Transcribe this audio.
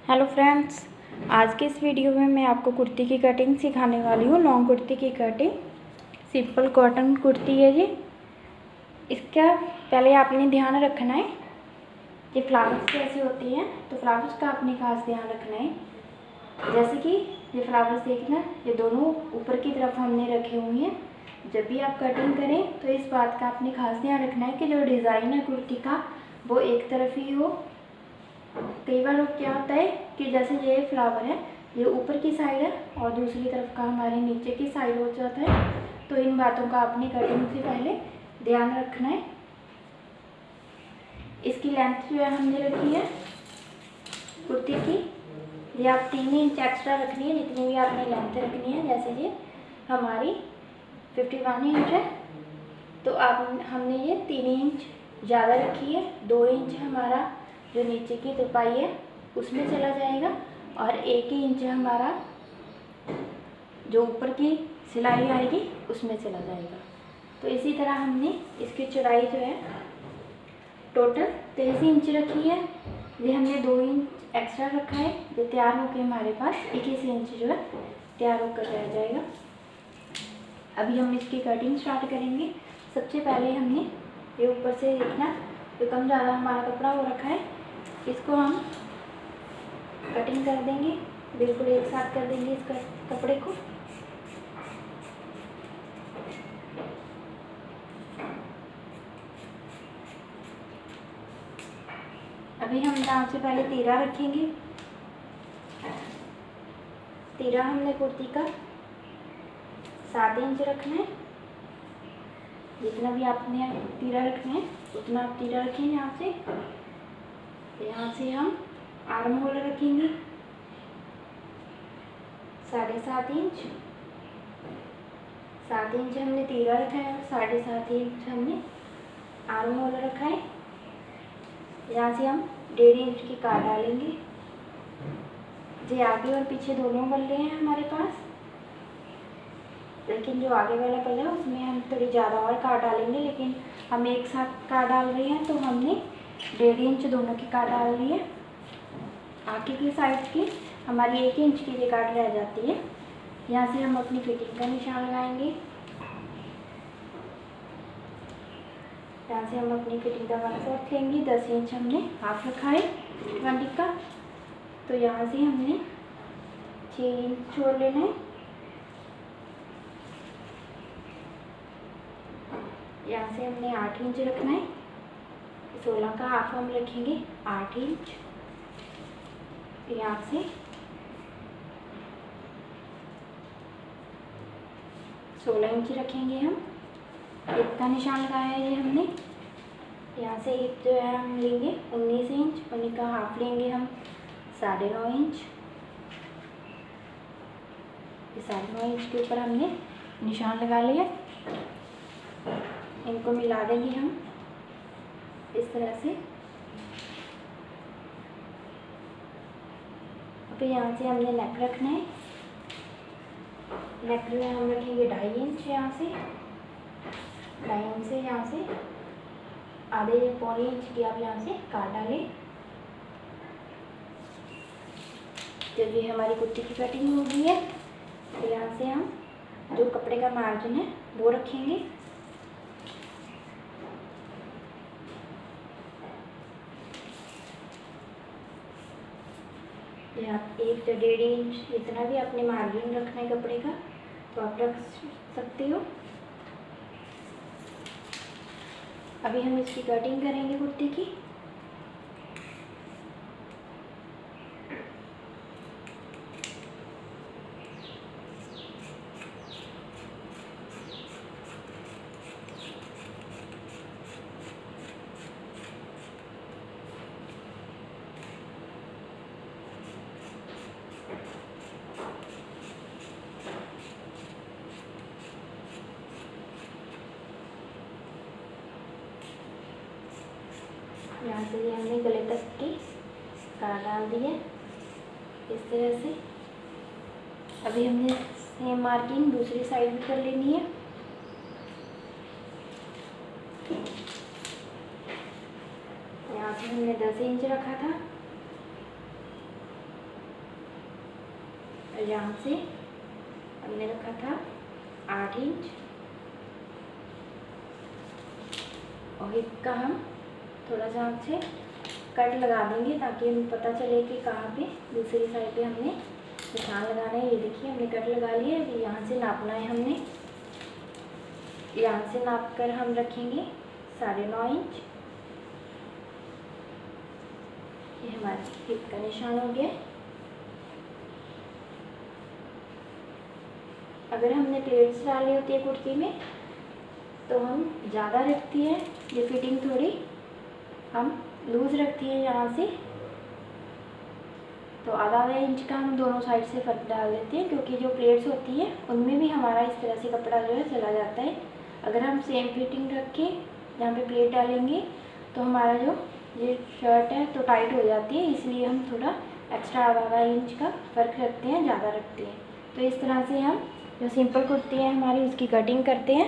Hello friends, आज के इस वीडियो में मैं आपको कुर्ती की कटिंग सिखाने वाली हूँ। लॉन्ग कुर्ती की कटिंग, सिंपल कॉटन कुर्ती है ये। इसका पहले आपने ध्यान रखना है, ये फ्लावर्स कैसे होती हैं, तो फ्लावर्स का आपने खास ध्यान रखना है। जैसे कि ये फ्लावर्स देखना, ये दोनों ऊपर की तरफ हमने रखे हुए हैं। जब भी आप कटिंग करें तो इस बात का आपने खास ध्यान रखना है कि जो डिज़ाइन है कुर्ती का वो एक तरफ ही हो। कई बार क्या होता है कि जैसे ये फ्लावर है, ये ऊपर की साइड है और दूसरी तरफ का हमारे नीचे की साइड हो जाता है, तो इन बातों का आपने कटिंग से पहले ध्यान रखना है। इसकी लेंथ जो है हमने रखी है कुर्ती की, ये आप 3 इंच एक्स्ट्रा रखनी है, जितनी भी आपने लेंथ रखनी है। जैसे ये हमारी 51 इंच है, तो आप हमने ये 3 इंच ज़्यादा रखी है। 2 इंच हमारा जो नीचे की तुरपाई है उसमें चला जाएगा और 1 ही इंच हमारा जो ऊपर की सिलाई आएगी उसमें चला जाएगा। तो इसी तरह हमने इसकी चौड़ाई जो है टोटल 23 इंच रखी है। ये हमने 2 इंच एक्स्ट्रा रखा है, जो तैयार होकर हमारे पास 21 इंच जो है तैयार होकर रह जाएगा। अभी हम इसकी कटिंग स्टार्ट करेंगे। सबसे पहले हमने ये ऊपर से देखना, जो कम ज़्यादा हमारा कपड़ा हो रखा है, इसको हम कटिंग कर देंगे, बिल्कुल एक साथ कर देंगे इस कपड़े को। अभी हम यहाँ से पहले तीरा रखेंगे। तीरा हमने कुर्ती का 7 इंच रखना है। जितना भी आपने तीरा रखना है उतना आप तीरा रखेंगे। यहाँ से हम आर्म होल रखेंगे 7.5 इंच। 7 इंच हमने तीरा रखा है और 7.5 इंच हमने आर्म होल रखा है। यहाँ से हम 1.5 इंच की काट डालेंगे। ये आगे और पीछे दोनों बल्ले हैं हमारे पास, लेकिन जो आगे वाला पल्ला है उसमें हम थोड़ी ज़्यादा और काट डालेंगे, लेकिन हम एक साथ काट डाल रहे हैं तो हमने 1.5 इंच दोनों की काट डाल ली है। आगे की साइड की हमारी 1 इंच की ये काट रह जाती है। यहाँ से हम अपनी फिटिंग का निशान लगाएंगे। यहाँ से हम अपनी फिटिंग का मार्क रख लेंगे। 10 इंच हमने हाफ रखा है गंडी का, तो यहाँ से हमने 6 इंच छोड़ लेना है। यहाँ से हमने 8 इंच रखना है। 16 का हाफ हम रखेंगे 8 इंच। यहाँ से 16 इंच रखेंगे हम। इतना निशान लगाया है ये हमने। यहाँ से एक जो है हम लेंगे 19 इंच, उन्हीं का हाफ लेंगे हम 9.5 इंच। 9.5 इंच के ऊपर हमने निशान लगा लिया। इनको मिला देंगे हम इस तरह से। तो यहाँ से हमने नेक रखना है। नेक में हम रखेंगे 2.5 इंच। यहाँ से 2.5 इंच से यहाँ से आधे 1.25 इंच की आप यहाँ से काट डालें। जब ये हमारी कुर्ती की कटिंग हो गई है तो यहाँ से हम जो कपड़े का मार्जिन है वो रखेंगे। आप 1 से 1.5 इंच जितना भी आपने मार्जिन रखना है कपड़े का तो आप रख सकते हो। अभी हम इसकी कटिंग करेंगे कुर्ती की। यहाँ से ये हमने गले तक की काट डाल दी है इस तरह से। अभी हमने सेम मार्किंग दूसरी साइड भी कर लेनी है। यहाँ से हमने 10 इंच रखा था, और यहाँ से हमने रखा था 8 इंच और हिप का हम थोड़ा सा से कट लगा देंगे ताकि हमें पता चले कि कहाँ पे दूसरी साइड पे हमने निशान लगाना है। ये देखिए हमने कट लगा लिया। अभी यहाँ से नापना है हमने, यहाँ से नाप कर हम रखेंगे 9.5 इंच। ये हमारा हिप का निशान हो गया। अगर हमने प्लेट्स डाली होती है कुर्ती में तो हम ज़्यादा रखती है, ये फिटिंग थोड़ी हम लूज़ रखती है यहाँ से, तो आधा इंच का हम दोनों साइड से फ़र्क डाल देते हैं, क्योंकि जो प्लेट्स होती है उनमें भी हमारा इस तरह से कपड़ा जो है चला जाता है। अगर हम सेम फिटिंग रख के यहाँ पे प्लेट डालेंगे तो हमारा जो ये शर्ट है तो टाइट हो जाती है, इसलिए हम थोड़ा एक्स्ट्रा आधा इंच का फ़र्क रखते हैं, ज़्यादा रखते हैं। तो इस तरह से हम जो सिंपल कुर्ती है हमारी उसकी कटिंग करते हैं।